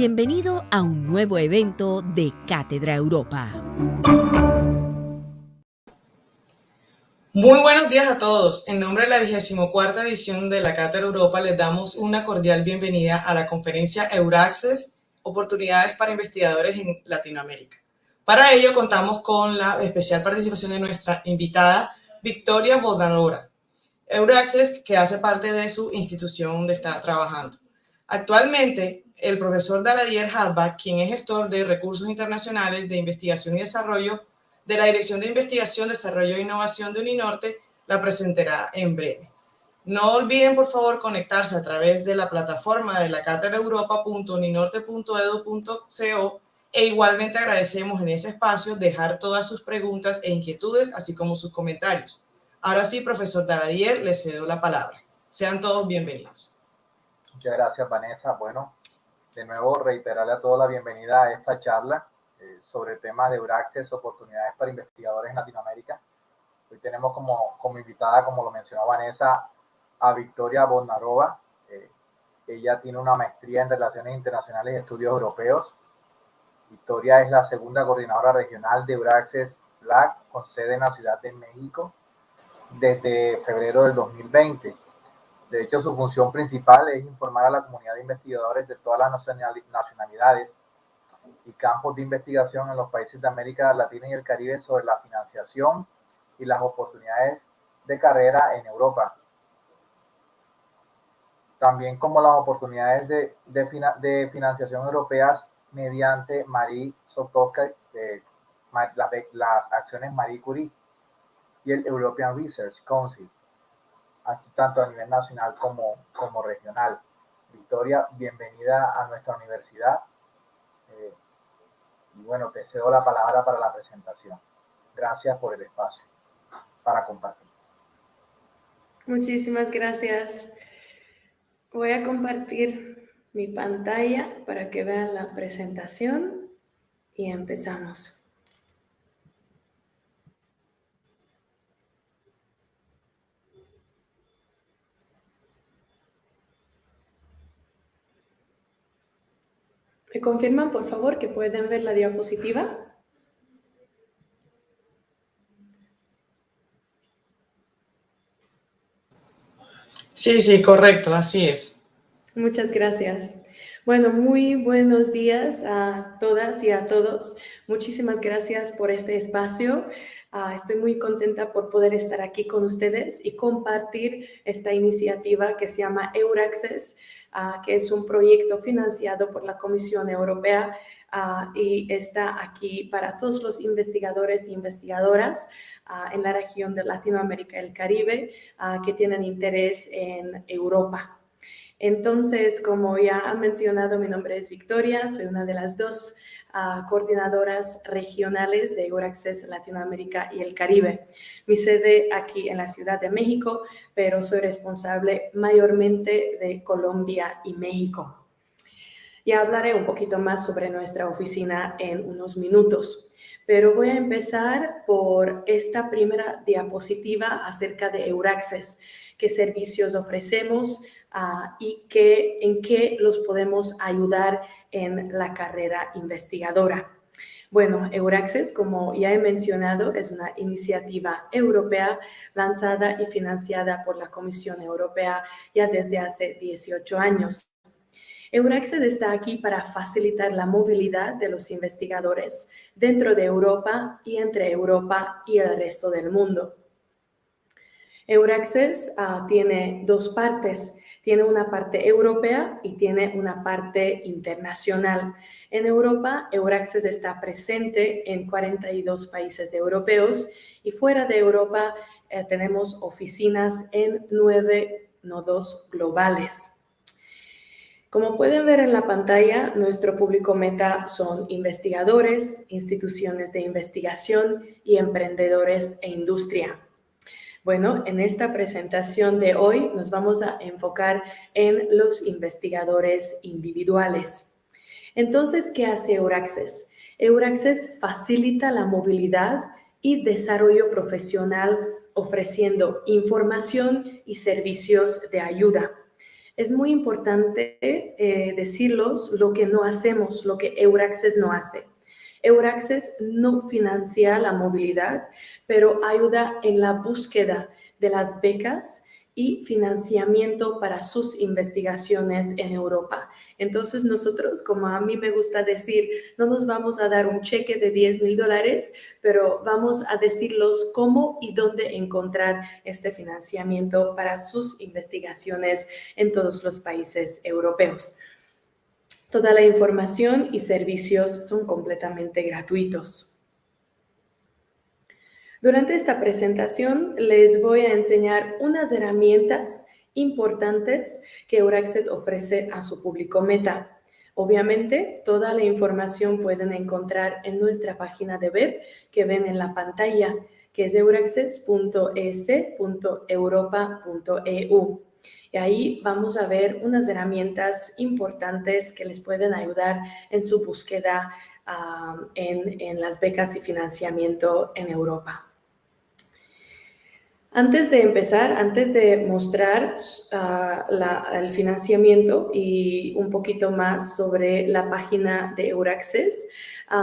Bienvenido a un nuevo evento de Cátedra Europa. Muy buenos días a todos. En nombre de la 24ª edición de la Cátedra Europa les damos una cordial bienvenida a la conferencia Euraccess, Oportunidades para Investigadores en Latinoamérica. Para ello contamos con la especial participación de nuestra invitada Victoria Bodanora. Euraccess, que hace parte de su institución donde está trabajando. Actualmente, el profesor Daladier Hadba, quien es gestor de recursos internacionales de investigación y desarrollo de la Dirección de Investigación, Desarrollo e Innovación de Uninorte, la presentará en breve. No olviden, por favor, conectarse a través de la plataforma de la catedraeuropa.uninorte.edu.co e igualmente agradecemos en ese espacio dejar todas sus preguntas e inquietudes, así como sus comentarios. Ahora sí, profesor Daladier, le cedo la palabra. Sean todos bienvenidos. Muchas gracias, Vanessa. Bueno, de nuevo reiterarle a todos la bienvenida a esta charla sobre temas de Euraccess, oportunidades para investigadores en Latinoamérica. Hoy tenemos como invitada, como lo mencionó Vanessa, a Victoria Bodanova. Ella tiene una maestría en Relaciones Internacionales y Estudios Europeos. Victoria es la segunda coordinadora regional de Euraccess LAC, con sede en la Ciudad de México, desde febrero del 2020. De hecho, su función principal es informar a la comunidad de investigadores de todas las nacionalidades y campos de investigación en los países de América Latina y el Caribe sobre la financiación y las oportunidades de carrera en Europa. También como las oportunidades de financiación europeas mediante Marie Sklodowska, las acciones Marie Curie y el European Research Council, así tanto a nivel nacional como regional. Victoria, bienvenida a nuestra universidad. Y bueno, te cedo la palabra para la presentación. Gracias por el espacio para compartir. Muchísimas gracias. Voy a compartir mi pantalla para que vean la presentación y empezamos. ¿Me confirman, por favor, que pueden ver la diapositiva? Sí, correcto, así es. Muchas gracias. Bueno, muy buenos días a todas y a todos. Muchísimas gracias por este espacio. Estoy muy contenta por poder estar aquí con ustedes y compartir esta iniciativa que se llama Euraccess, que es un proyecto financiado por la Comisión Europea y está aquí para todos los investigadores e investigadoras en la región de Latinoamérica y el Caribe que tienen interés en Europa. Entonces, como ya han mencionado, mi nombre es Victoria, soy una de las dos coordinadoras regionales de Euraccess Latinoamérica y el Caribe. Mi sede aquí en la Ciudad de México, pero soy responsable mayormente de Colombia y México. Ya hablaré un poquito más sobre nuestra oficina en unos minutos, pero voy a empezar por esta primera diapositiva acerca de Euraccess, qué servicios ofrecemos y en qué los podemos ayudar en la carrera investigadora. Bueno, Euraccess, como ya he mencionado, es una iniciativa europea lanzada y financiada por la Comisión Europea ya desde hace 18 años. Euraccess está aquí para facilitar la movilidad de los investigadores dentro de Europa y entre Europa y el resto del mundo. Euraccess tiene dos partes. Tiene una parte europea y tiene una parte internacional. En Europa, Euraccess está presente en 42 países europeos y fuera de Europa tenemos oficinas en 9 nodos globales. Como pueden ver en la pantalla, nuestro público meta son investigadores, instituciones de investigación y emprendedores e industria. Bueno, en esta presentación de hoy nos vamos a enfocar en los investigadores individuales. Entonces, ¿qué hace Euraccess? Euraccess facilita la movilidad y desarrollo profesional ofreciendo información y servicios de ayuda. Es muy importante decirlos lo que no hacemos, lo que Euraccess no hace. Euraccess no financia la movilidad, pero ayuda en la búsqueda de las becas y financiamiento para sus investigaciones en Europa. Entonces nosotros, como a mí me gusta decir, no nos vamos a dar un cheque de $10,000, pero vamos a decirlos cómo y dónde encontrar este financiamiento para sus investigaciones en todos los países europeos. Toda la información y servicios son completamente gratuitos. Durante esta presentación les voy a enseñar unas herramientas importantes que Euraccess ofrece a su público meta. Obviamente, toda la información pueden encontrar en nuestra página de web que ven en la pantalla, que es euraccess.es.europa.eu. Y ahí vamos a ver unas herramientas importantes que les pueden ayudar en su búsqueda en las becas y financiamiento en Europa. Antes de empezar, antes de mostrar el financiamiento y un poquito más sobre la página de Euraccess,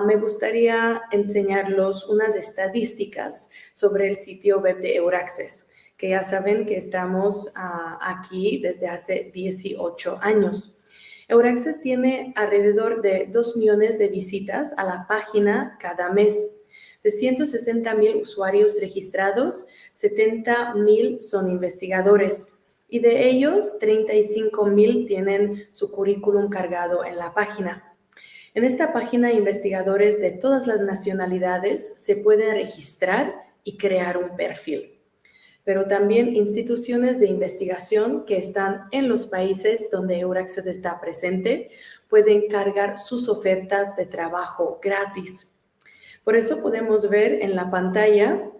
me gustaría enseñarlos unas estadísticas sobre el sitio web de Euraccess, que ya saben que estamos aquí desde hace 18 años. Euraccess tiene alrededor de 2 millones de visitas a la página cada mes. De 160,000 usuarios registrados, 70,000 son investigadores y de ellos 35,000 tienen su currículum cargado en la página. En esta página, investigadores de todas las nacionalidades se pueden registrar y crear un perfil, pero también instituciones de investigación que están en los países donde Euraccess está presente pueden cargar sus ofertas de trabajo gratis. Por eso podemos ver en la pantalla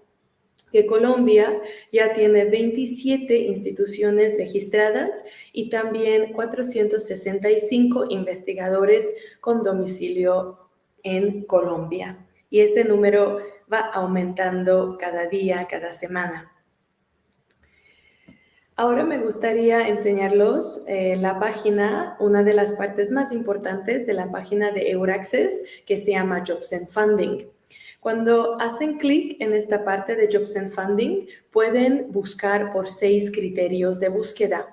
que Colombia ya tiene 27 instituciones registradas y también 465 investigadores con domicilio en Colombia. Y ese número va aumentando cada día, cada semana. Ahora me gustaría enseñarlos la página, una de las partes más importantes de la página de Euraccess, que se llama Jobs and Funding. Cuando hacen clic en esta parte de Jobs and Funding, pueden buscar por 6 criterios de búsqueda.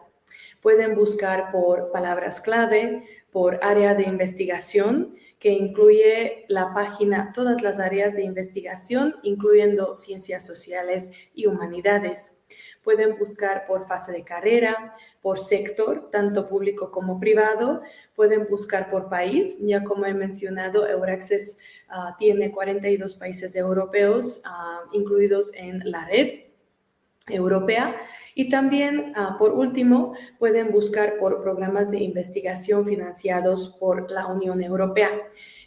Pueden buscar por palabras clave, por área de investigación, que incluye la página, todas las áreas de investigación, incluyendo ciencias sociales y humanidades. Pueden buscar por fase de carrera, por sector, tanto público como privado. Pueden buscar por país, ya como he mencionado, Euraccess tiene 42 países europeos incluidos en la red europea. Y también, por último, pueden buscar por programas de investigación financiados por la Unión Europea.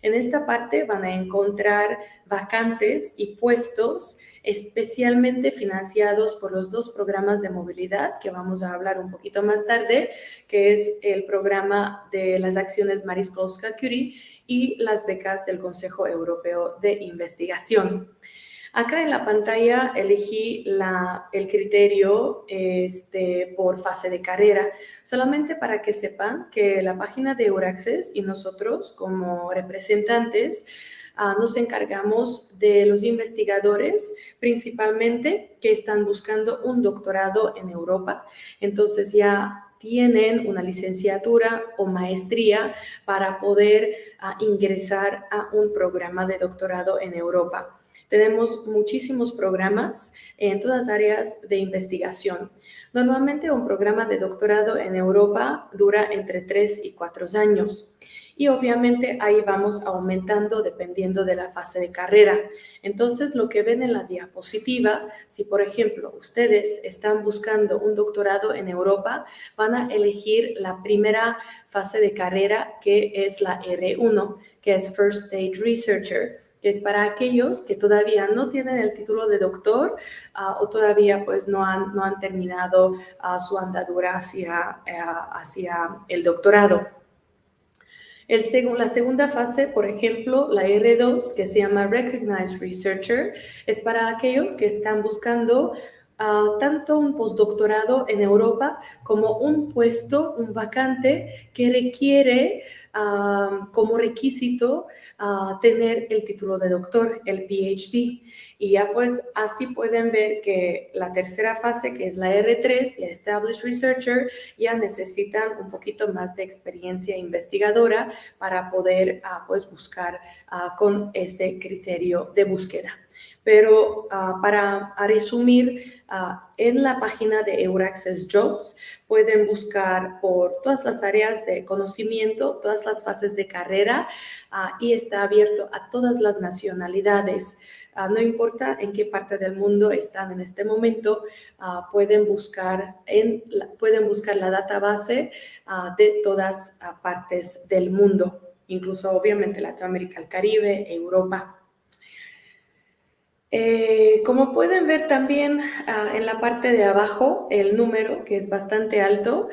En esta parte van a encontrar vacantes y puestos especialmente financiados por los 2 programas de movilidad que vamos a hablar un poquito más tarde, que es el programa de las acciones Marie Sklodowska-Curie y las becas del Consejo Europeo de Investigación. Acá en la pantalla elegí el criterio por fase de carrera, solamente para que sepan que la página de Euraccess y nosotros como representantes nos encargamos de los investigadores principalmente que están buscando un doctorado en Europa. Entonces ya tienen una licenciatura o maestría para poder ingresar a un programa de doctorado en Europa. Tenemos muchísimos programas en todas áreas de investigación. Normalmente un programa de doctorado en Europa dura entre 3 y 4 años. Y obviamente ahí vamos aumentando dependiendo de la fase de carrera. Entonces, lo que ven en la diapositiva, si por ejemplo ustedes están buscando un doctorado en Europa, van a elegir la primera fase de carrera, que es la R1, que es First Stage Researcher, que es para aquellos que todavía no tienen el título de doctor o todavía pues no han terminado su andadura hacia el doctorado. La segunda fase, por ejemplo, la R2, que se llama Recognized Researcher, es para aquellos que están buscando tanto un postdoctorado en Europa como un puesto, un vacante que requiere como requisito tener el título de doctor, el PhD. Y ya pues así pueden ver que la tercera fase, que es la R3 y Established Researcher, ya necesitan un poquito más de experiencia investigadora para poder pues buscar con ese criterio de búsqueda. Pero para resumir, en la página de Euraccess Jobs pueden buscar por todas las áreas de conocimiento, todas las fases de carrera y está abierto a todas las nacionalidades. No importa en qué parte del mundo están en este momento, pueden buscar la database de todas partes del mundo, incluso obviamente Latinoamérica, el Caribe, Europa. Como pueden ver también en la parte de abajo, el número, que es bastante alto,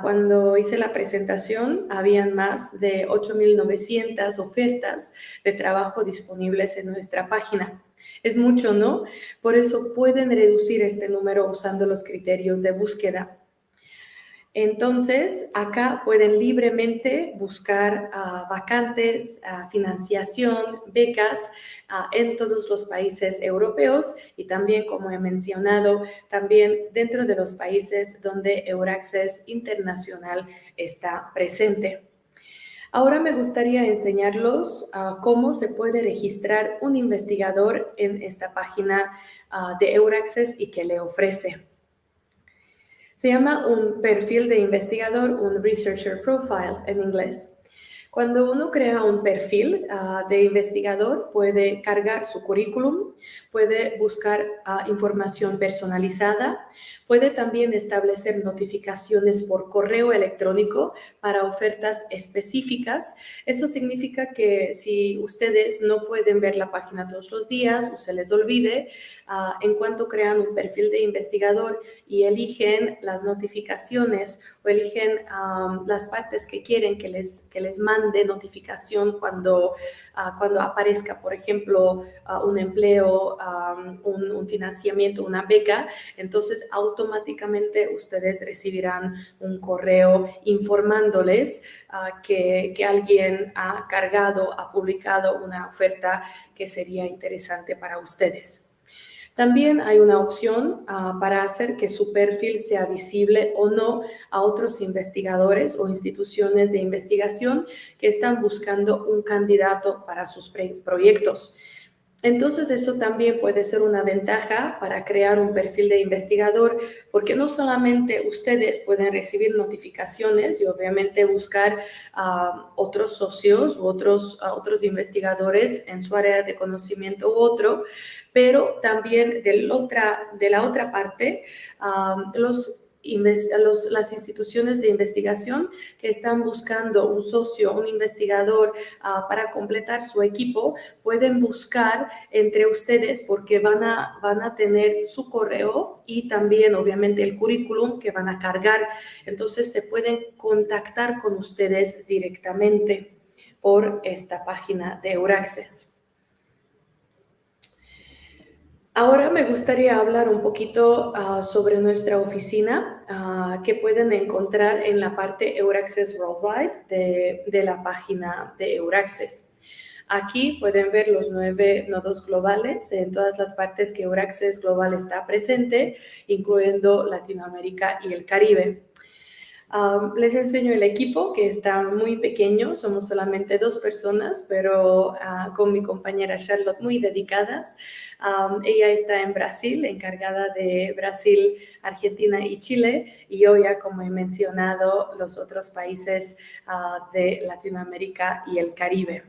cuando hice la presentación habían más de 8.900 ofertas de trabajo disponibles en nuestra página. Es mucho, ¿no? Por eso pueden reducir este número usando los criterios de búsqueda. Entonces, acá pueden libremente buscar vacantes, financiación, becas en todos los países europeos y también, como he mencionado, también dentro de los países donde Euraccess Internacional está presente. Ahora me gustaría enseñarlos cómo se puede registrar un investigador en esta página de Euraccess y qué le ofrece. Se llama un perfil de investigador, un researcher profile en inglés. Cuando uno crea un perfil de investigador, puede cargar su currículum, puede buscar información personalizada, puede también establecer notificaciones por correo electrónico para ofertas específicas. Eso significa que si ustedes no pueden ver la página todos los días o se les olvide, en cuanto crean un perfil de investigador y eligen las notificaciones o eligen las partes que quieren que les mande notificación cuando aparezca, por ejemplo, un empleo, un financiamiento, una beca, entonces automáticamente ustedes recibirán un correo informándoles que alguien ha cargado, ha publicado una oferta que sería interesante para ustedes. También hay una opción para hacer que su perfil sea visible o no a otros investigadores o instituciones de investigación que están buscando un candidato para sus proyectos. Entonces, eso también puede ser una ventaja para crear un perfil de investigador, porque no solamente ustedes pueden recibir notificaciones y obviamente buscar otros socios u otros investigadores en su área de conocimiento u otro, pero también de la otra parte, las instituciones de investigación que están buscando un socio, un investigador para completar su equipo, pueden buscar entre ustedes porque van a tener su correo y también obviamente el currículum que van a cargar. Entonces se pueden contactar con ustedes directamente por esta página de Euraccess. Ahora me gustaría hablar un poquito sobre nuestra oficina que pueden encontrar en la parte Euraccess Worldwide de la página de Euraccess. Aquí pueden ver los 9 nodos globales en todas las partes que Euraccess Global está presente, incluyendo Latinoamérica y el Caribe. Les enseño el equipo, que está muy pequeño, somos solamente 2 personas, pero con mi compañera Charlotte muy dedicadas. Ella está en Brasil, encargada de Brasil, Argentina y Chile, y yo ya, como he mencionado, los otros países de Latinoamérica y el Caribe.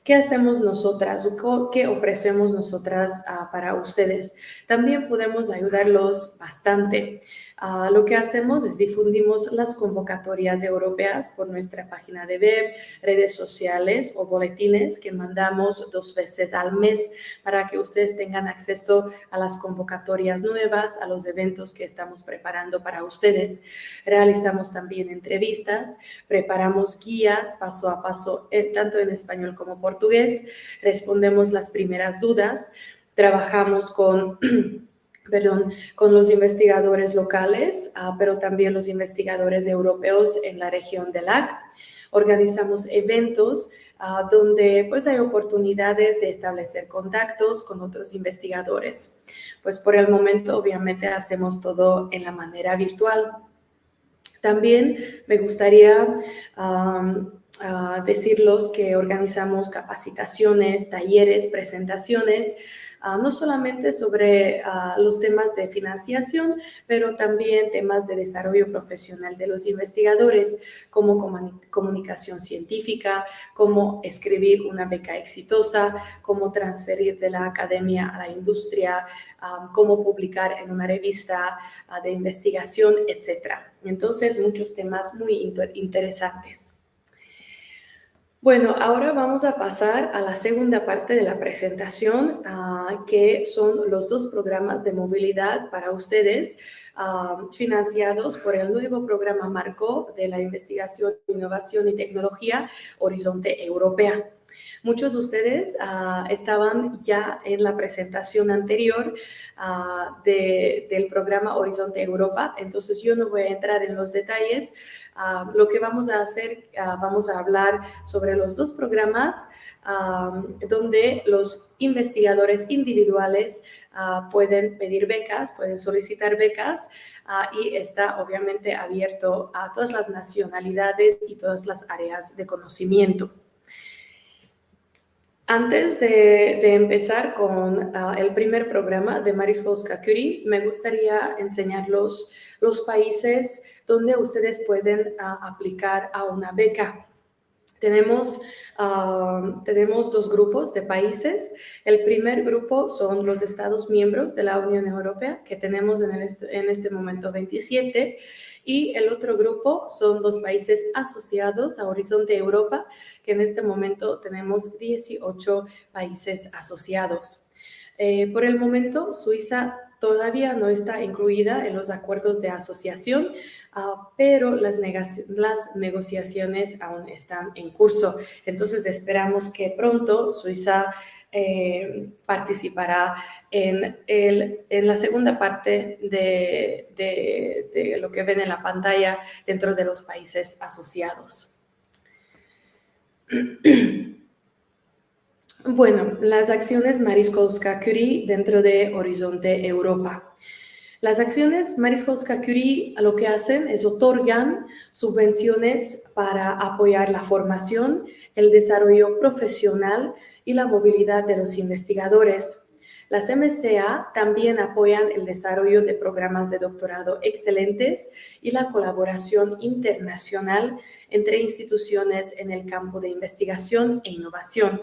¿Qué hacemos nosotras o qué ofrecemos nosotras para ustedes? También podemos ayudarlos bastante. Lo que hacemos es difundimos las convocatorias europeas por nuestra página de web, redes sociales o boletines que mandamos 2 veces al mes para que ustedes tengan acceso a las convocatorias nuevas, a los eventos que estamos preparando para ustedes. Realizamos también entrevistas, preparamos guías paso a paso, tanto en español como portugués, respondemos las primeras dudas, trabajamos con con los investigadores locales, pero también los investigadores europeos en la región del LAC. Organizamos eventos donde pues hay oportunidades de establecer contactos con otros investigadores. Pues por el momento obviamente hacemos todo en la manera virtual. También me gustaría decirles que organizamos capacitaciones, talleres, presentaciones, no solamente sobre los temas de financiación, pero también temas de desarrollo profesional de los investigadores, como comunicación científica, cómo escribir una beca exitosa, cómo transferir de la academia a la industria, cómo publicar en una revista de investigación, etc. Entonces, muchos temas muy interesantes. Bueno, ahora vamos a pasar a la segunda parte de la presentación, que son los 2 programas de movilidad para ustedes, financiados por el nuevo programa marco de la investigación, innovación y tecnología Horizonte Europea. Muchos de ustedes estaban ya en la presentación anterior del programa Horizonte Europa, entonces yo no voy a entrar en los detalles. Lo que vamos a hacer, vamos a hablar sobre los 2 programas donde los investigadores individuales pueden pedir becas, pueden solicitar becas y está obviamente abierto a todas las nacionalidades y todas las áreas de conocimiento. Antes de empezar con el primer programa de Marie Sklodowska-Curie, me gustaría enseñarlos los países donde ustedes pueden aplicar a una beca. Tenemos 2 grupos de países. El primer grupo son los Estados miembros de la Unión Europea, que tenemos en este momento 27, y el otro grupo son 2 países asociados a Horizonte Europa, que en este momento tenemos 18 países asociados. Por el momento, Suiza todavía no está incluida en los acuerdos de asociación, pero las negociaciones aún están en curso. Entonces, esperamos que pronto Suiza participará en la segunda parte de lo que ven en la pantalla dentro de los países asociados. Bueno, las acciones Marie Sklodowska-Curie dentro de Horizonte Europa. Las acciones Marie Sklodowska-Curie lo que hacen es otorgan subvenciones para apoyar la formación, el desarrollo profesional y la movilidad de los investigadores. Las MSA también apoyan el desarrollo de programas de doctorado excelentes y la colaboración internacional entre instituciones en el campo de investigación e innovación.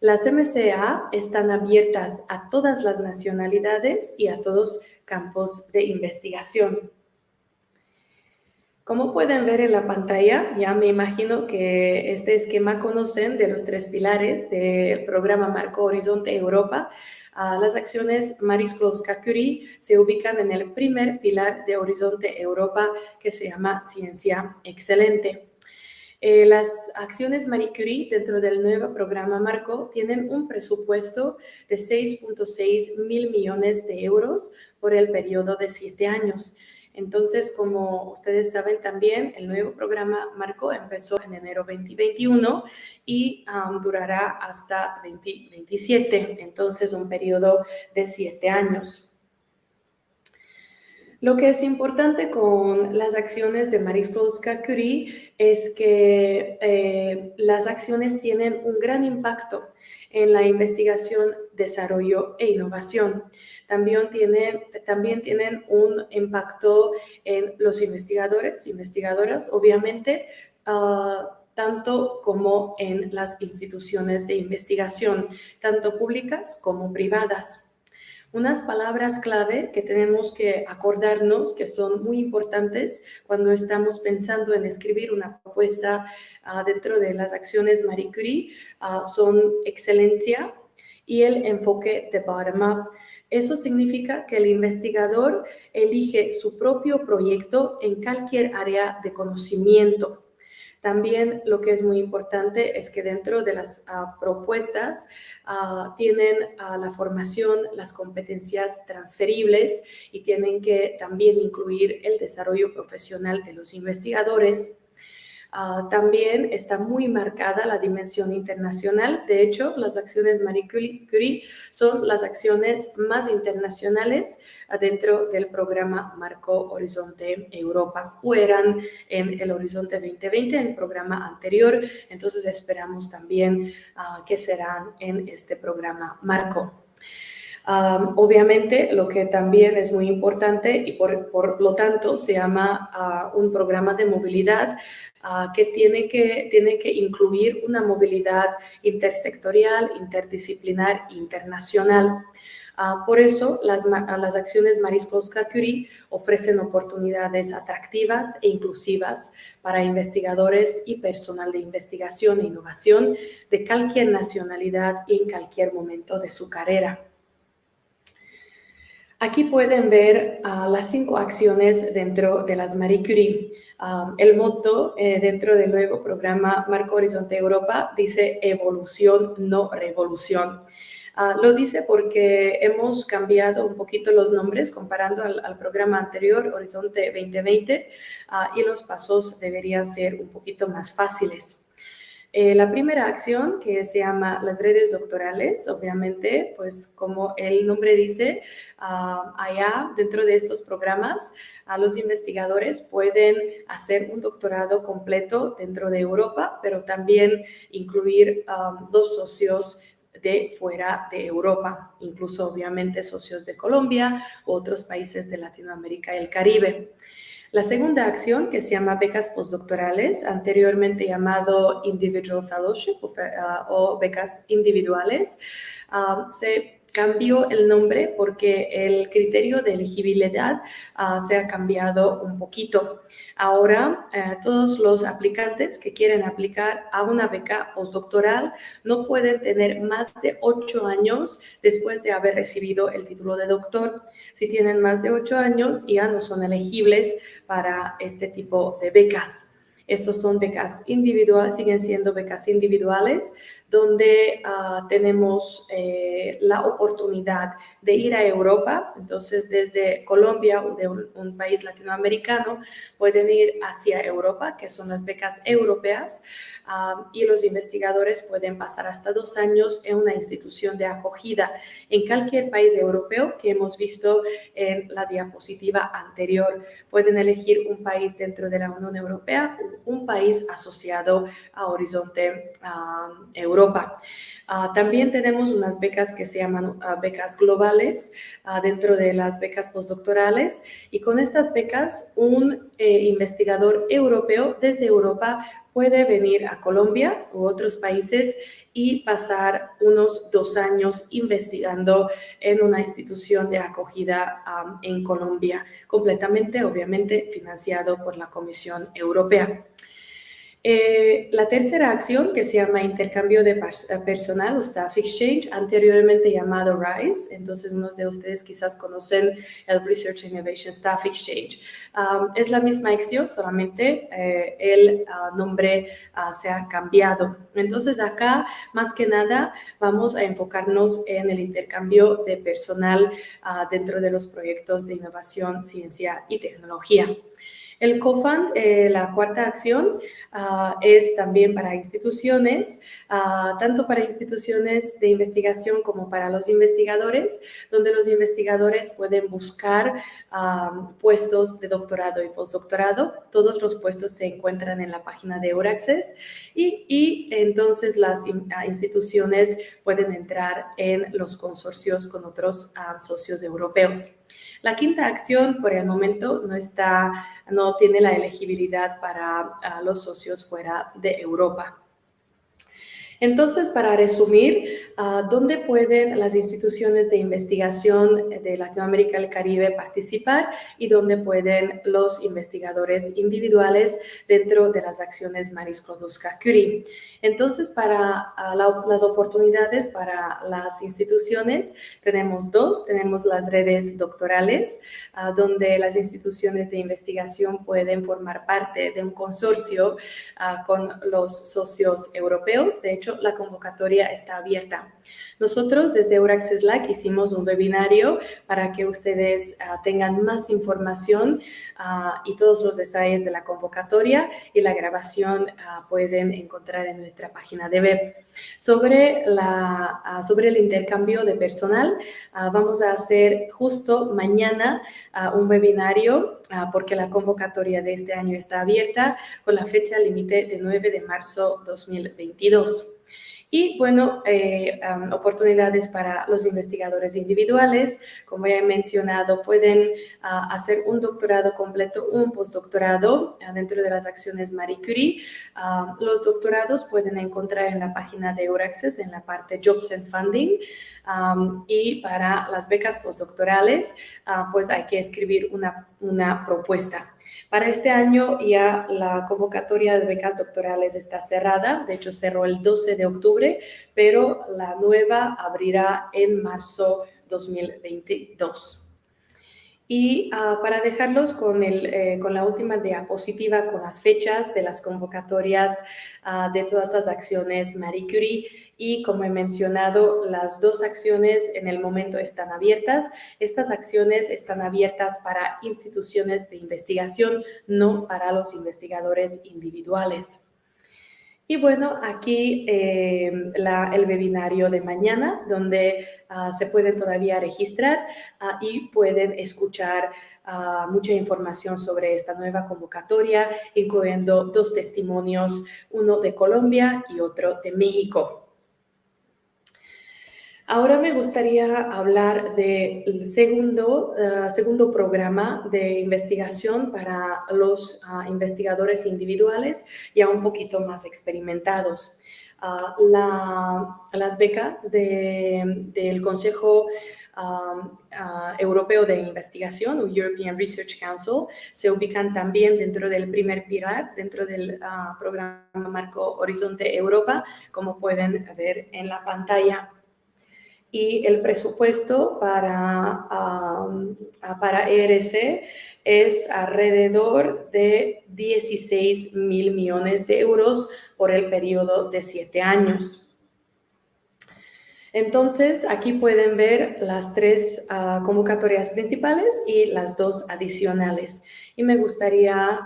Las MSA están abiertas a todas las nacionalidades y a todos campos de investigación. Como pueden ver en la pantalla, ya me imagino que este esquema conocen de los 3 pilares del programa Marco Horizonte Europa. Las acciones Marie Sklodowska-Curie se ubican en el primer pilar de Horizonte Europa, que se llama Ciencia Excelente. Las acciones Marie Curie dentro del nuevo programa Marco tienen un presupuesto de 6.6 mil millones de euros por el periodo de 7 años. Entonces, como ustedes saben también, el nuevo programa Marco empezó en enero 2021 y durará hasta 2027, entonces un periodo de 7 años. Lo que es importante con las acciones de Marie Sklodowska-Curie es que las acciones tienen un gran impacto en la investigación, desarrollo e innovación. También tienen un impacto en los investigadores, investigadoras, obviamente, tanto como en las instituciones de investigación, tanto públicas como privadas. Unas palabras clave que tenemos que acordarnos que son muy importantes cuando estamos pensando en escribir una propuesta dentro de las acciones Marie Curie son excelencia y el enfoque de bottom-up. Eso significa que el investigador elige su propio proyecto en cualquier área de conocimiento. También lo que es muy importante es que dentro de las propuestas tienen la formación, las competencias transferibles y tienen que también incluir el desarrollo profesional de los investigadores. También está muy marcada la dimensión internacional. De hecho, las acciones Marie Curie son las acciones más internacionales dentro del programa Marco Horizonte Europa, o eran en el Horizonte 2020, en el programa anterior. Entonces esperamos también que serán en este programa Marco. Obviamente, lo que también es muy importante y por lo tanto se llama un programa de movilidad que tiene que incluir una movilidad intersectorial, interdisciplinar, internacional. Por eso, las acciones Marie Sklodowska-Curie ofrecen oportunidades atractivas e inclusivas para investigadores y personal de investigación e innovación de cualquier nacionalidad y en cualquier momento de su carrera. Aquí pueden ver las 5 acciones dentro de las Marie Curie. El motto dentro del nuevo programa Marco Horizonte Europa dice evolución, no revolución. Lo dice porque hemos cambiado un poquito los nombres comparando al programa anterior, Horizonte 2020, y los pasos deberían ser un poquito más fáciles. La primera acción, que se llama las redes doctorales, obviamente, pues como el nombre dice, allá dentro de estos programas, los investigadores pueden hacer un doctorado completo dentro de Europa, pero también incluir 2 socios de fuera de Europa, incluso obviamente socios de Colombia u otros países de Latinoamérica y el Caribe. La segunda acción, que se llama becas postdoctorales, anteriormente llamado Individual Fellowship o becas individuales, se cambió el nombre porque el criterio de elegibilidad se ha cambiado un poquito. Ahora, todos los aplicantes que quieren aplicar a una beca postdoctoral no pueden tener más de 8 años después de haber recibido el título de doctor. Si tienen más de 8 años, ya no son elegibles para este tipo de becas. Estos son becas individuales, siguen siendo becas individuales, donde tenemos la oportunidad de ir a Europa. Entonces, desde Colombia o de un país latinoamericano, pueden ir hacia Europa, que son las becas europeas, y los investigadores pueden pasar hasta 2 años en una institución de acogida en cualquier país europeo que hemos visto en la diapositiva anterior. Pueden elegir un país dentro de la Unión Europea o un país asociado a Horizonte Europa. También tenemos unas becas que se llaman becas globales dentro de las becas postdoctorales, y con estas becas un investigador europeo desde Europa puede venir a Colombia u otros países y pasar unos 2 años investigando en una institución de acogida en Colombia, completamente, obviamente, financiado por la Comisión Europea. La tercera acción, que se llama intercambio de personal o Staff Exchange, anteriormente llamado RISE, entonces unos de ustedes quizás conocen el Research Innovation Staff Exchange. Es la misma acción, solamente el nombre se ha cambiado. Entonces acá, más que nada, vamos a enfocarnos en el intercambio de personal dentro de los proyectos de innovación, ciencia y tecnología. El COFUND, la cuarta acción, es también para instituciones, tanto para instituciones de investigación como para los investigadores, donde los investigadores pueden buscar puestos de doctorado y postdoctorado. Todos los puestos se encuentran en la página de Euraccess y entonces las instituciones pueden entrar en los consorcios con otros socios europeos. La quinta acción, por el momento, no tiene la elegibilidad para los socios fuera de Europa. Entonces, para resumir, ¿dónde pueden las instituciones de investigación de Latinoamérica y el Caribe participar y dónde pueden los investigadores individuales dentro de las acciones Marie Sklodowska-Curie? Entonces, para las oportunidades para las instituciones, tenemos dos. Tenemos las redes doctorales, donde las instituciones de investigación pueden formar parte de un consorcio con los socios europeos. De hecho, la convocatoria está abierta. Nosotros desde Euraccess LAC hicimos un webinario para que ustedes tengan más información y todos los detalles de la convocatoria, y la grabación pueden encontrar en nuestra página de web. Sobre el intercambio de personal, vamos a hacer justo mañana un webinario porque la convocatoria de este año está abierta con la fecha límite de 9 de marzo 2022. Y bueno, oportunidades para los investigadores individuales. Como ya he mencionado, pueden hacer un doctorado completo, un postdoctorado dentro de las acciones Marie Curie. Los doctorados pueden encontrar en la página de Euraccess, en la parte Jobs and Funding. Y para las becas postdoctorales, pues hay que escribir una propuesta. Para este año ya la convocatoria de becas doctorales está cerrada. De hecho, cerró el 12 de octubre, pero la nueva abrirá en marzo 2022. Y para dejarlos con la última diapositiva, con las fechas de las convocatorias de todas las acciones Marie Curie. Y como he mencionado, las dos acciones en el momento están abiertas. Estas acciones están abiertas para instituciones de investigación, no para los investigadores individuales. Y bueno, aquí el webinario de mañana, donde se pueden todavía registrar y pueden escuchar mucha información sobre esta nueva convocatoria, incluyendo 2 testimonios, uno de Colombia y otro de México. Ahora me gustaría hablar del segundo programa de investigación para los investigadores individuales ya un poquito más experimentados. Las becas del Consejo Europeo de Investigación, o European Research Council, se ubican también dentro del primer pilar, dentro del programa Marco Horizonte Europa, como pueden ver en la pantalla. Y el presupuesto para ERC es alrededor de 16.000 millones de euros por el periodo de 7 años. Entonces, aquí pueden ver las 3 convocatorias principales y las 2 adicionales. Y me gustaría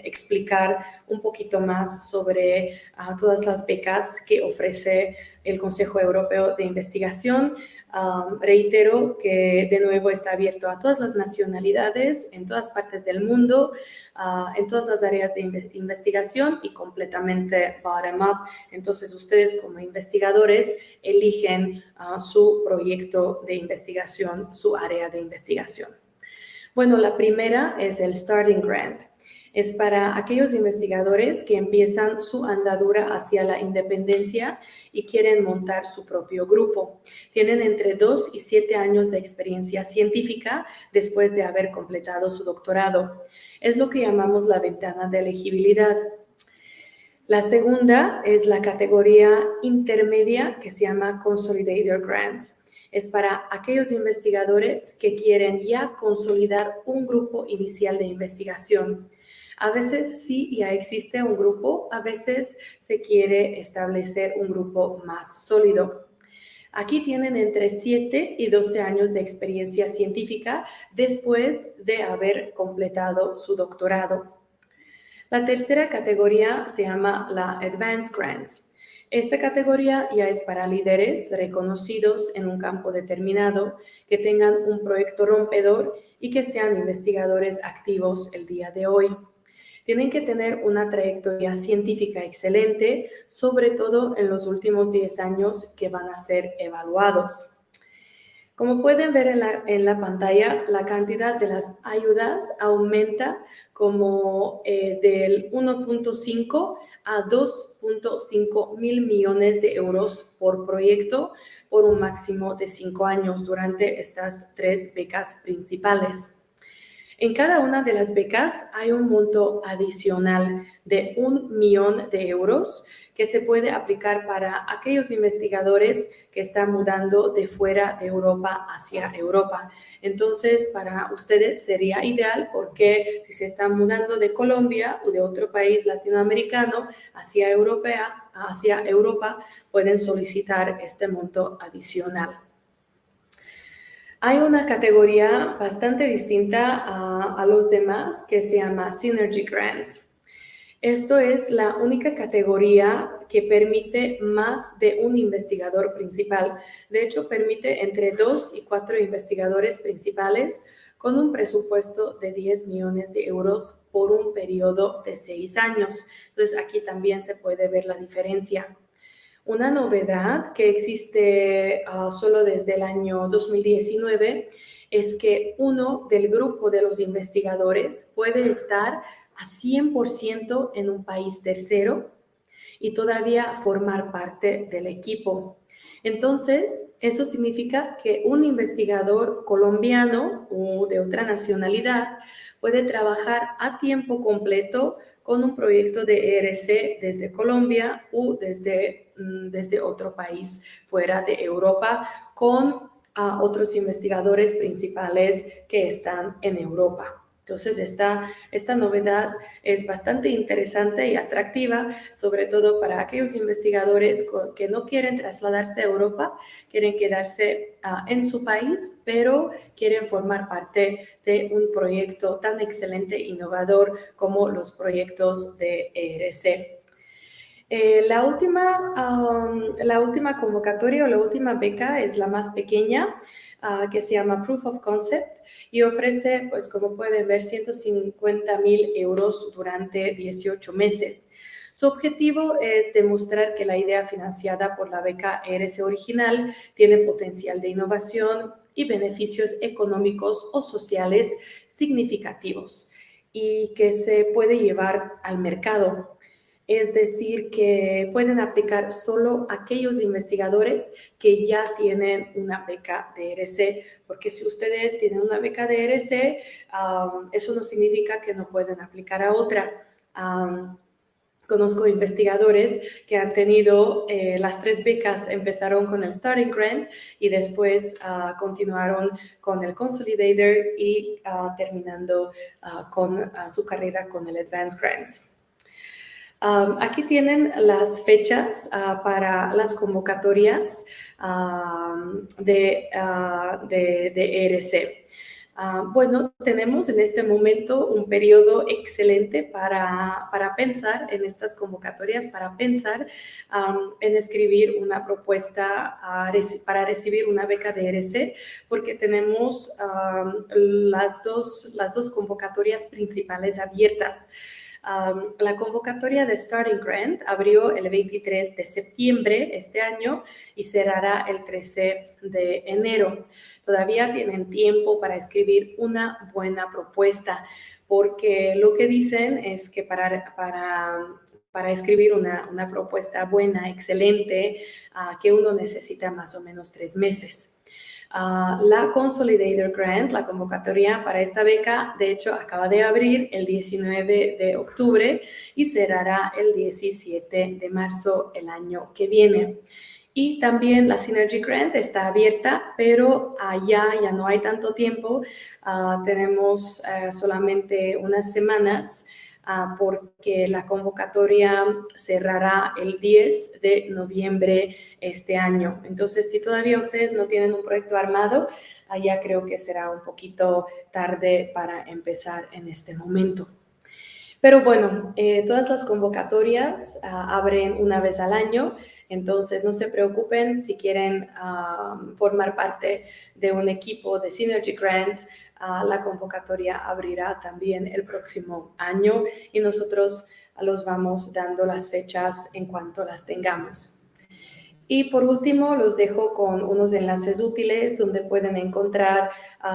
explicar un poquito más sobre todas las becas que ofrece el Consejo Europeo de Investigación. Reitero que de nuevo está abierto a todas las nacionalidades, en todas partes del mundo, en todas las áreas de investigación y completamente bottom-up. Entonces, ustedes como investigadores eligen su proyecto de investigación, su área de investigación. Bueno, la primera es el Starting Grant. Es para aquellos investigadores que empiezan su andadura hacia la independencia y quieren montar su propio grupo. Tienen entre 2 y 7 años de experiencia científica después de haber completado su doctorado. Es lo que llamamos la ventana de elegibilidad. La segunda es la categoría intermedia, que se llama Consolidator Grants. Es para aquellos investigadores que quieren ya consolidar un grupo inicial de investigación. A veces sí ya existe un grupo, a veces se quiere establecer un grupo más sólido. Aquí tienen entre 7 y 12 años de experiencia científica después de haber completado su doctorado. La tercera categoría se llama la Advanced Grants. Esta categoría ya es para líderes reconocidos en un campo determinado, que tengan un proyecto rompedor y que sean investigadores activos el día de hoy. Tienen que tener una trayectoria científica excelente, sobre todo en los últimos 10 años que van a ser evaluados. Como pueden ver en la pantalla, la cantidad de las ayudas aumenta como del 1.5 a 2.5 mil millones de euros por proyecto por un máximo de 5 años durante estas 3 becas principales. En cada una de las becas hay un monto adicional de 1 millón de euros que se puede aplicar para aquellos investigadores que están mudando de fuera de Europa hacia Europa. Entonces, para ustedes sería ideal porque si se están mudando de Colombia o de otro país latinoamericano hacia Europa, pueden solicitar este monto adicional. Hay una categoría bastante distinta a los demás que se llama Synergy Grants. Esto es la única categoría que permite más de un investigador principal. De hecho, permite entre 2 y 4 investigadores principales con un presupuesto de 10 millones de euros por un periodo de 6 años. Entonces, aquí también se puede ver la diferencia. Una novedad que existe solo desde el año 2019 es que uno del grupo de los investigadores puede estar a 100% en un país tercero y todavía formar parte del equipo. Entonces, eso significa que un investigador colombiano o de otra nacionalidad puede trabajar a tiempo completo con un proyecto de ERC desde Colombia o desde otro país fuera de Europa con otros investigadores principales que están en Europa. Entonces, esta novedad es bastante interesante y atractiva, sobre todo para aquellos investigadores que no quieren trasladarse a Europa, quieren quedarse en su país, pero quieren formar parte de un proyecto tan excelente e innovador como los proyectos de ERC. La última convocatoria o la última beca es la más pequeña, que se llama Proof of Concept y ofrece, pues como pueden ver, 150.000 euros durante 18 meses. Su objetivo es demostrar que la idea financiada por la beca ERC original tiene potencial de innovación y beneficios económicos o sociales significativos y que se puede llevar al mercado. Es decir, que pueden aplicar solo aquellos investigadores que ya tienen una beca de ERC, porque si ustedes tienen una beca de ERC, eso no significa que no pueden aplicar a otra. Conozco investigadores que han tenido las 3 becas, empezaron con el Starting Grant y después continuaron con el Consolidator y terminando con su carrera con el Advanced Grants. Aquí tienen las fechas para las convocatorias de ERC. Bueno, tenemos en este momento un periodo excelente para pensar en estas convocatorias, para pensar en escribir una propuesta para recibir una beca de ERC, porque tenemos las dos convocatorias principales abiertas. La convocatoria de Starting Grant abrió el 23 de septiembre este año y cerrará el 13 de enero. Todavía tienen tiempo para escribir una buena propuesta, porque lo que dicen es que para escribir una propuesta buena, excelente, que uno necesita más o menos 3 meses. La Consolidator Grant, la convocatoria para esta beca, de hecho, acaba de abrir el 19 de octubre y cerrará el 17 de marzo el año que viene. Y también la Synergy Grant está abierta, pero ya no hay tanto tiempo. Tenemos solamente unas semanas porque la convocatoria cerrará el 10 de noviembre este año. Entonces, si todavía ustedes no tienen un proyecto armado, ya creo que será un poquito tarde para empezar en este momento. Pero bueno, todas las convocatorias abren una vez al año, entonces no se preocupen si quieren formar parte de un equipo de Synergy Grants. La convocatoria abrirá también el próximo año y nosotros los vamos dando las fechas en cuanto las tengamos. Y por último, los dejo con unos enlaces útiles donde pueden encontrar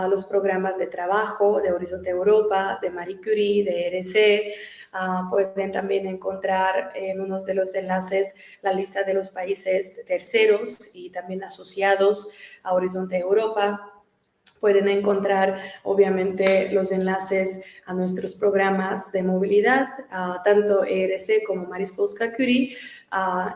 los programas de trabajo de Horizonte Europa, de Marie Curie, de ERC. Pueden también encontrar en unos de los enlaces la lista de los países terceros y también asociados a Horizonte Europa. Pueden encontrar, obviamente, los enlaces a nuestros programas de movilidad, tanto ERC como Marie Curie,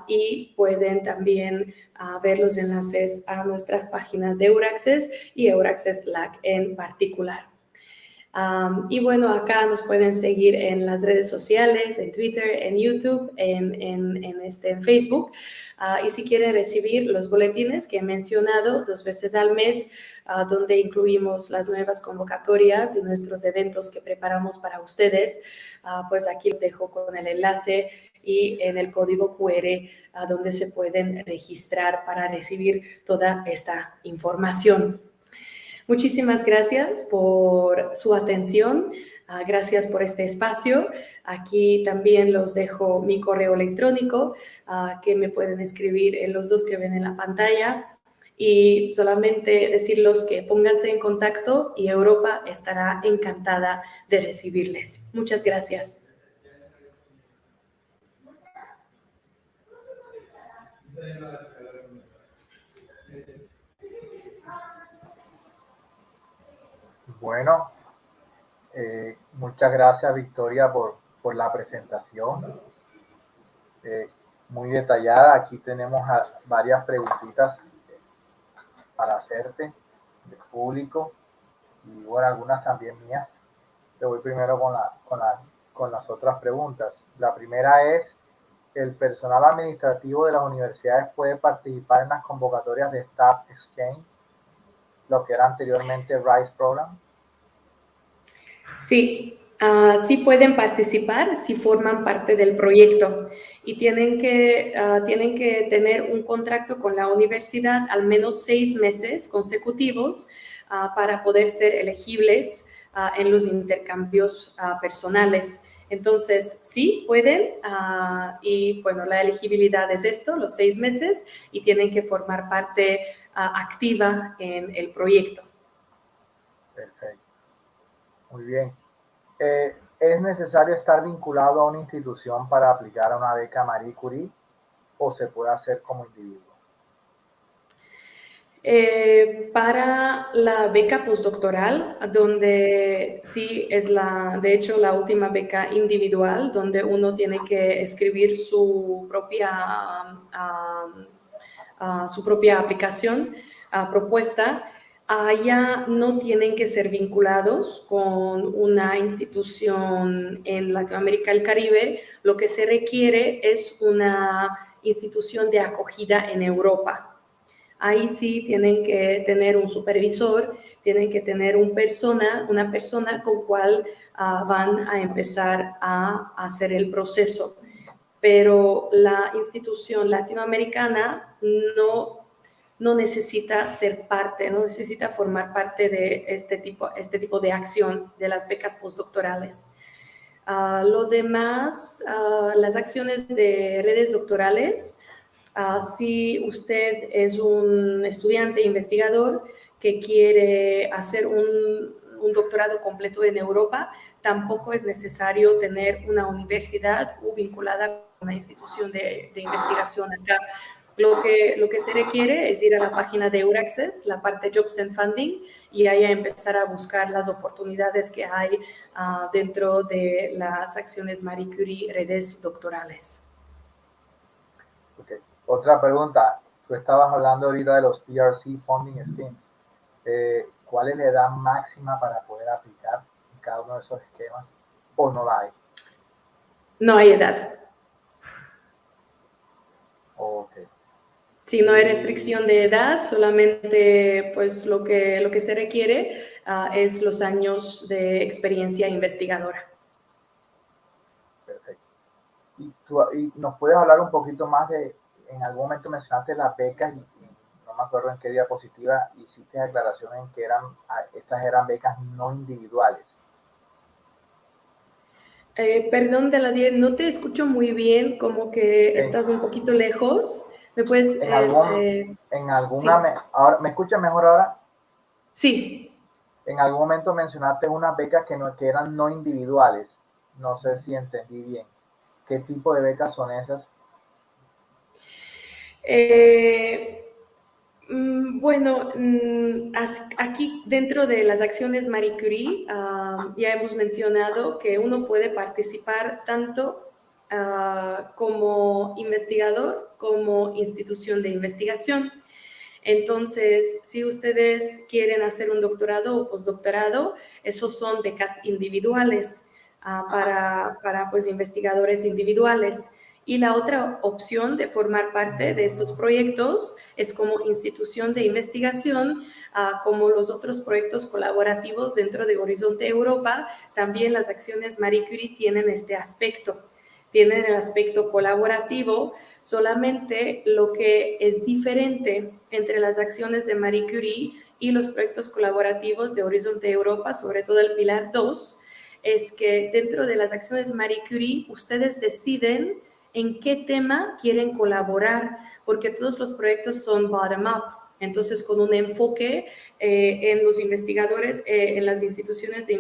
y pueden también ver los enlaces a nuestras páginas de Euraccess y Euraccess LAC en particular. Y bueno, acá nos pueden seguir en las redes sociales, en Twitter, en YouTube, en Facebook. Y si quieren recibir los boletines que he mencionado 2 veces al mes, donde incluimos las nuevas convocatorias y nuestros eventos que preparamos para ustedes, pues aquí los dejo con el enlace y en el código QR donde se pueden registrar para recibir toda esta información. Muchísimas gracias por su atención, gracias por este espacio. Aquí también los dejo mi correo electrónico, que me pueden escribir en los 2 que ven en la pantalla. Y solamente decirles que pónganse en contacto y Europa estará encantada de recibirles. Muchas gracias. Bueno, muchas gracias, Victoria, por la presentación. Muy detallada. Aquí tenemos varias preguntitas para hacerte del público y bueno, algunas también mías. Te voy primero con las otras preguntas. La primera es: ¿el personal administrativo de las universidades puede participar en las convocatorias de Staff Exchange, lo que era anteriormente RISE Program? Sí, sí pueden participar si forman parte del proyecto y tienen que tener un contrato con la universidad al menos 6 meses consecutivos para poder ser elegibles en los intercambios personales. Entonces, sí pueden y bueno, la elegibilidad es esto, los 6 meses y tienen que formar parte activa en el proyecto. Perfecto. Muy bien. ¿Es necesario estar vinculado a una institución para aplicar a una beca Marie Curie o se puede hacer como individuo? Para la beca postdoctoral, donde sí es de hecho, la última beca individual, donde uno tiene que escribir su propia aplicación, propuesta, ya no tienen que ser vinculados con una institución en Latinoamérica y el Caribe. Lo que se requiere es una institución de acogida en Europa. Ahí sí tienen que tener un supervisor, tienen que tener una persona con cual van a empezar a hacer el proceso. Pero la institución latinoamericana no necesita ser parte, no necesita formar parte de este tipo de acción de las becas postdoctorales. Lo demás, las acciones de redes doctorales, si usted es un estudiante investigador que quiere hacer un doctorado completo en Europa, tampoco es necesario tener una universidad o vinculada con una institución de investigación acá. Lo que se requiere es ir a la página de Euraccess, la parte Jobs and Funding, y ahí empezar a buscar las oportunidades que hay dentro de las acciones Marie Curie redes doctorales. Okay. Otra pregunta. Tú estabas hablando ahorita de los ERC Funding Schemes. ¿Cuál es la edad máxima para poder aplicar en cada uno de esos esquemas? ¿O no la hay? No hay edad. Okay. Si no hay restricción de edad, solamente pues lo que se requiere es los años de experiencia investigadora. Perfecto. ¿Y nos puedes hablar un poquito más en algún momento mencionaste las becas y no me acuerdo en qué diapositiva hiciste aclaración en que estas eran becas no individuales? Perdón, Daladier, no te escucho muy bien, como que estás un poquito lejos. ¿Me puedes...? Ahora, ¿me escuchas mejor ahora? Sí. En algún momento mencionaste unas becas que eran no individuales. No sé si entendí bien. ¿Qué tipo de becas son esas? Bueno, aquí dentro de las acciones Marie Curie ya hemos mencionado que uno puede participar tanto como investigador como institución de investigación. Entonces, si ustedes quieren hacer un doctorado o postdoctorado, esos son becas individuales para pues, investigadores individuales. Y la otra opción de formar parte de estos proyectos es como institución de investigación, como los otros proyectos colaborativos dentro de Horizonte Europa. También las acciones Marie Curie tienen este aspecto. Tienen el aspecto colaborativo, solamente lo que es diferente entre las acciones de Marie Curie y los proyectos colaborativos de Horizonte Europa, sobre todo el Pilar 2, es que dentro de las acciones Marie Curie ustedes deciden en qué tema quieren colaborar, porque todos los proyectos son bottom-up. Entonces, con un enfoque en los investigadores, en las instituciones de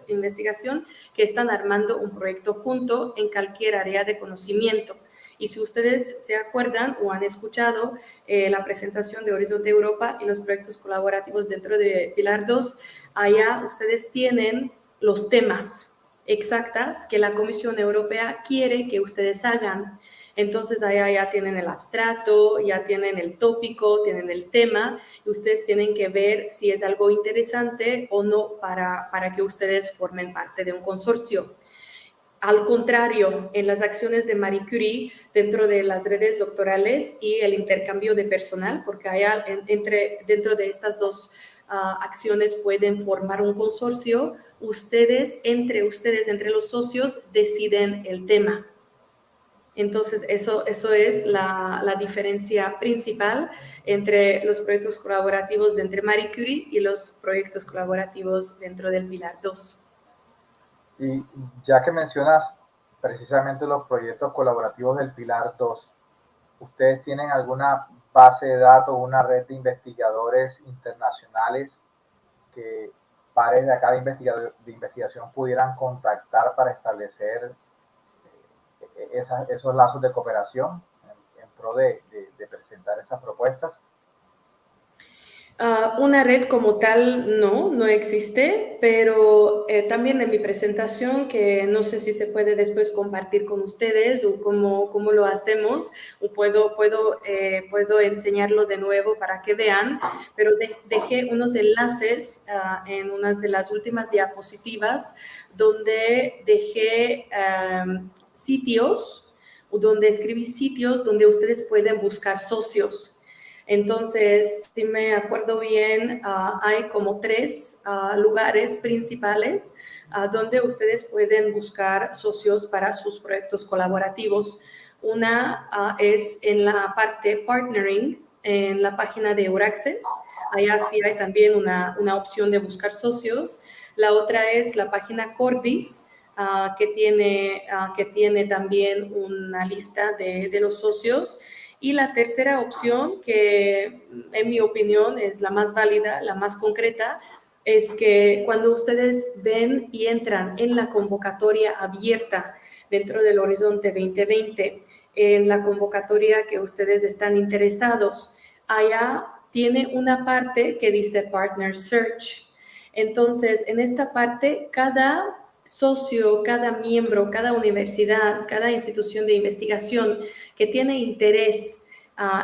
investigación que están armando un proyecto junto en cualquier área de conocimiento. Y si ustedes se acuerdan o han escuchado la presentación de Horizonte Europa y los proyectos colaborativos dentro de Pilar 2, allá ustedes tienen los temas exactas que la Comisión Europea quiere que ustedes hagan. Entonces allá ya tienen el abstracto, ya tienen el tópico, tienen el tema y ustedes tienen que ver si es algo interesante o no para que ustedes formen parte de un consorcio. Al contrario, en las acciones de Marie Curie, dentro de las redes doctorales y el intercambio de personal, porque allá dentro de estas dos acciones pueden formar un consorcio, entre los socios, deciden el tema. Entonces, eso es la diferencia principal entre los proyectos colaborativos de entre Marie Curie y los proyectos colaborativos dentro del Pilar 2. Y ya que mencionas precisamente los proyectos colaborativos del Pilar 2, ¿ustedes tienen alguna base de datos, una red de investigadores internacionales que pares de acá de investigación pudieran contactar para establecer esos lazos de cooperación en pro de presentar esas propuestas? Una red como tal no existe, pero también en mi presentación, que no sé si se puede después compartir con ustedes o cómo lo hacemos, o puedo enseñarlo de nuevo para que vean, pero dejé unos enlaces en unas de las últimas diapositivas donde dejé sitios, o donde escribí sitios donde ustedes pueden buscar socios. Entonces, si me acuerdo bien, hay como 3 lugares principales donde ustedes pueden buscar socios para sus proyectos colaborativos. Una es en la parte partnering, en la página de Euraccess. Allá sí hay también una opción de buscar socios. La otra es la página Cordis, que tiene también una lista de los socios. Y la tercera opción, que en mi opinión es la más válida, la más concreta, es que cuando ustedes ven y entran en la convocatoria abierta dentro del Horizonte 2020, en la convocatoria que ustedes están interesados, allá tiene una parte que dice Partner Search. Entonces, en esta parte, cada socio, cada miembro, cada universidad, cada institución de investigación que tiene interés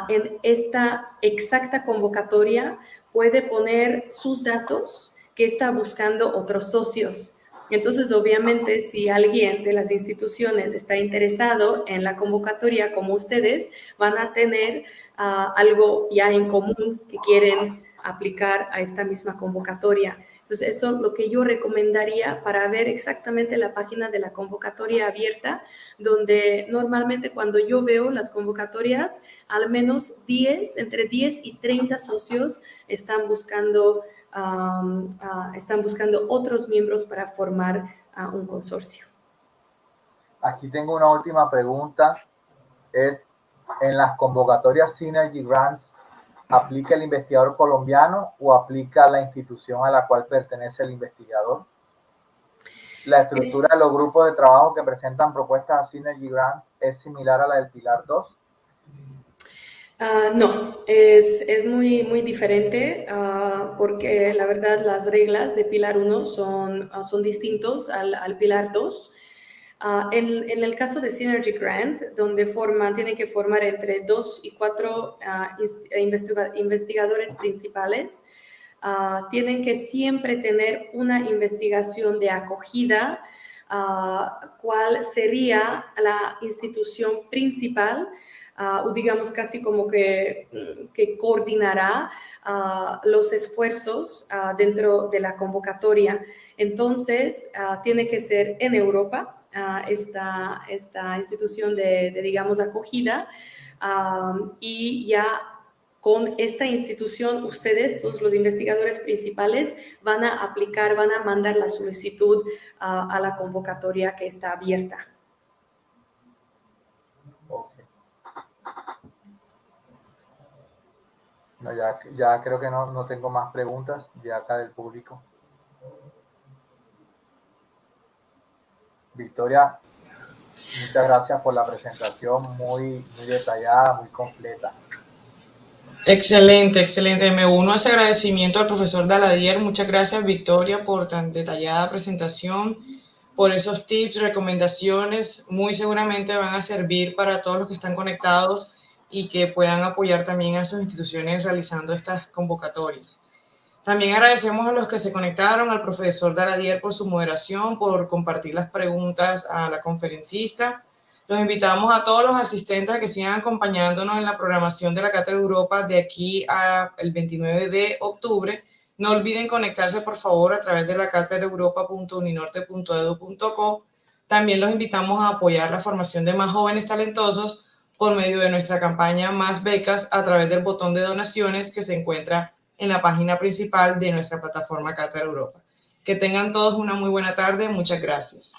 en esta exacta convocatoria puede poner sus datos que está buscando otros socios. Entonces, obviamente, si alguien de las instituciones está interesado en la convocatoria como ustedes, van a tener algo ya en común que quieren aplicar a esta misma convocatoria. Entonces, eso es lo que yo recomendaría para ver exactamente la página de la convocatoria abierta, donde normalmente cuando yo veo las convocatorias, al menos entre 10 y 30 socios están buscando otros miembros para formar un consorcio. Aquí tengo una última pregunta. Es, en las convocatorias Synergy Grants, ¿aplica el investigador colombiano o aplica la institución a la cual pertenece el investigador? ¿La estructura de los grupos de trabajo que presentan propuestas a Synergy Grants es similar a la del Pilar 2? No, es muy diferente porque la verdad las reglas de Pilar 1 son distintos al Pilar 2. En el caso de Synergy Grant, donde tienen que formar entre 2 y 4 investigadores principales, tienen que siempre tener una investigación de acogida, cuál sería la institución principal, o digamos casi como que coordinará los esfuerzos dentro de la convocatoria. Entonces, tiene que ser en Europa esta institución de digamos, acogida, y ya con esta institución ustedes, todos los investigadores principales, van a aplicar, van a mandar la solicitud a la convocatoria que está abierta. Okay. No, ya creo que no tengo más preguntas de acá del público. Victoria, muchas gracias por la presentación, muy detallada, muy completa. Excelente, excelente. Me uno a ese agradecimiento al profesor Daladier. Muchas gracias, Victoria, por tan detallada presentación, por esos tips, recomendaciones. Muy seguramente van a servir para todos los que están conectados y que puedan apoyar también a sus instituciones realizando estas convocatorias. También agradecemos a los que se conectaron, al profesor Daladier por su moderación, por compartir las preguntas a la conferencista. Los invitamos a todos los asistentes a que sigan acompañándonos en la programación de la Cátedra Europa de aquí al 29 de octubre. No olviden conectarse, por favor, a través de la catedraeuropa.uninorte.edu.co. También los invitamos a apoyar la formación de más jóvenes talentosos por medio de nuestra campaña Más Becas a través del botón de donaciones que se encuentra en la página principal de nuestra plataforma Cátedra Europa. Que tengan todos una muy buena tarde. Muchas gracias.